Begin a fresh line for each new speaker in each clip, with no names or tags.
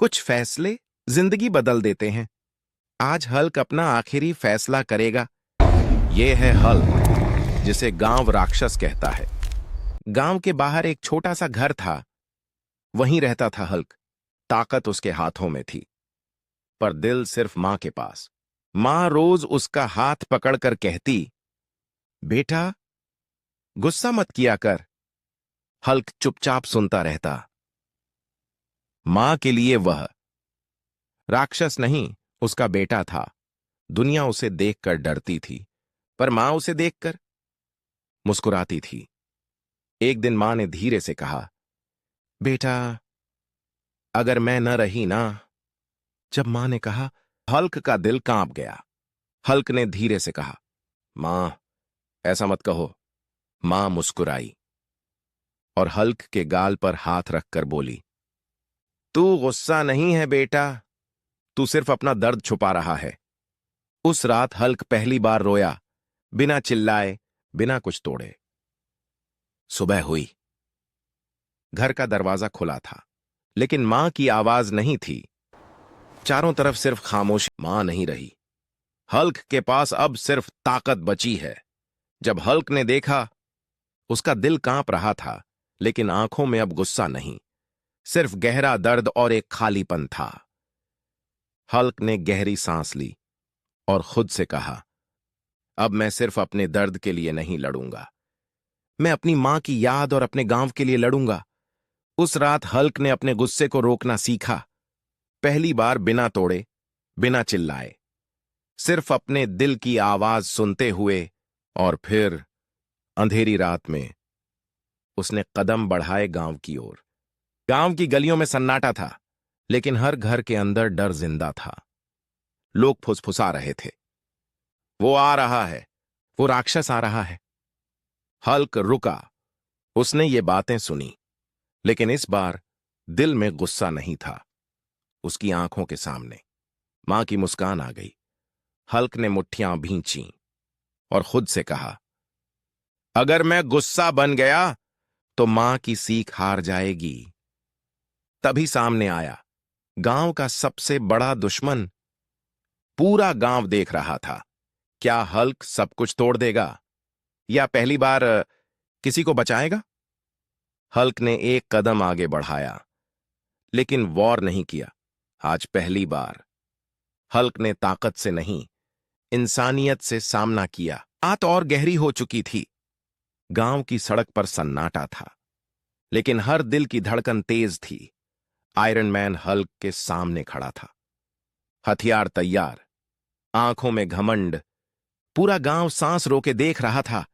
कुछ फैसले जिंदगी बदल देते हैं। आज हल्क अपना आखिरी फैसला करेगा। ये है हल्क, जिसे गांव राक्षस कहता है। गांव के बाहर एक छोटा सा घर था। वहीं रहता था हल्क। ताकत उसके हाथों में थी, पर दिल सिर्फ मां के पास। मां रोज उसका हाथ पकड़कर कहती, बेटा, गुस्सा मत किया कर। हल्क चुपचाप सुनता रहता। मां के लिए वह राक्षस नहीं, उसका बेटा था। दुनिया उसे देखकर डरती थी, पर मां उसे देखकर मुस्कुराती थी। एक दिन मां ने धीरे से कहा, बेटा, अगर मैं न रही ना। जब मां ने कहा, हल्क का दिल कांप गया। हल्क ने धीरे से कहा, मां, ऐसा मत कहो। मां मुस्कुराई और हल्क के गाल पर हाथ रखकर बोली, तू गुस्सा नहीं है बेटा, तू सिर्फ अपना दर्द छुपा रहा है। उस रात हल्क पहली बार रोया, बिना चिल्लाए, बिना कुछ तोड़े। सुबह हुई। घर का दरवाजा खुला था, लेकिन मां की आवाज नहीं थी। चारों तरफ सिर्फ खामोशी। मां नहीं रही। हल्क के पास अब सिर्फ ताकत बची है। जब हल्क ने देखा, उसका दिल कांप रहा था, लेकिन आंखों में अब गुस्सा नहीं, सिर्फ गहरा दर्द और एक खालीपन था। हल्क ने गहरी सांस ली और खुद से कहा, अब मैं सिर्फ अपने दर्द के लिए नहीं लड़ूंगा, मैं अपनी मां की याद और अपने गांव के लिए लड़ूंगा। उस रात हल्क ने अपने गुस्से को रोकना सीखा। पहली बार बिना तोड़े, बिना चिल्लाए, सिर्फ अपने दिल की आवाज सुनते हुए। और फिर अंधेरी रात में उसने कदम बढ़ाए गांव की ओर। गांव की गलियों में सन्नाटा था, लेकिन हर घर के अंदर डर जिंदा था। लोग फुसफुसा रहे थे, वो आ रहा है, वो राक्षस आ रहा है। हल्क रुका। उसने ये बातें सुनी, लेकिन इस बार दिल में गुस्सा नहीं था। उसकी आंखों के सामने मां की मुस्कान आ गई। हल्क ने मुट्ठियां भींची और खुद से कहा, अगर मैं गुस्सा बन गया तो मां की सीख हार जाएगी। तभी सामने आया गांव का सबसे बड़ा दुश्मन। पूरा गांव देख रहा था। क्या हल्क सब कुछ तोड़ देगा, या पहली बार किसी को बचाएगा? हल्क ने एक कदम आगे बढ़ाया, लेकिन वॉर नहीं किया। आज पहली बार हल्क ने ताकत से नहीं, इंसानियत से सामना किया। रात और गहरी हो चुकी थी। गांव की सड़क पर सन्नाटा था, लेकिन हर दिल की धड़कन तेज थी। आयरन मैन हल्क के सामने खड़ा था, हथियार तैयार, आंखों में घमंड। पूरा गांव सांस रोके देख रहा था।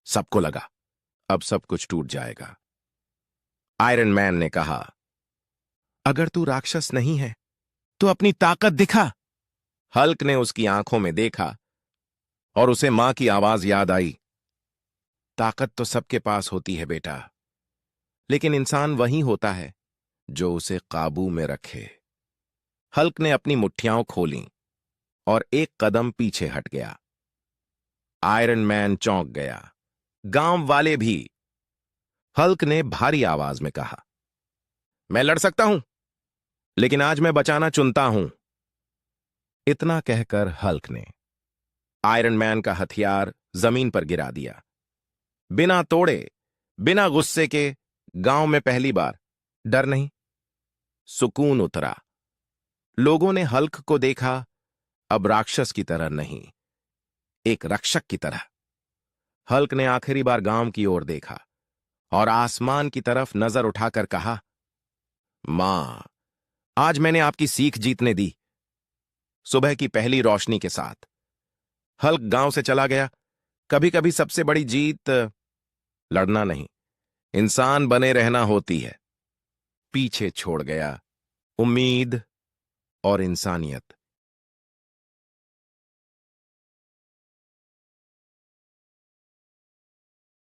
सबको लगा अब सब कुछ टूट जाएगा। आयरन मैन ने कहा, अगर तू राक्षस नहीं है तो अपनी ताकत दिखा। हल्क ने उसकी आंखों में देखा और उसे मां की आवाज याद आई, ताकत तो सबके पास होती है बेटा, लेकिन इंसान वही होता है जो उसे काबू में रखे। हल्क ने अपनी मुट्ठियां खोलीं और एक कदम पीछे हट गया। आयरन मैन चौंक गया, गांव वाले भी। हल्क ने भारी आवाज में कहा, मैं लड़ सकता हूं, लेकिन आज मैं बचाना चुनता हूं। इतना कहकर हल्क ने आयरन मैन का हथियार जमीन पर गिरा दिया। बिना तोड़े, बिना गुस्से के, गांव में पहली बार डर नहीं, सुकून उतरा। लोगों ने हल्क को देखा, अब राक्षस की तरह नहीं, एक रक्षक की तरह। हल्क ने आखिरी बार गांव की ओर देखा और आसमान की तरफ नजर उठाकर कहा, मां, आज मैंने आपकी सीख जीतने दी। सुबह की पहली रोशनी के साथ हल्क गांव से चला गया। कभी कभी सबसे बड़ी जीत लड़ना नहीं, इंसान बने रहना होती है। पीछे छोड़ गया उम्मीद और इंसानियत।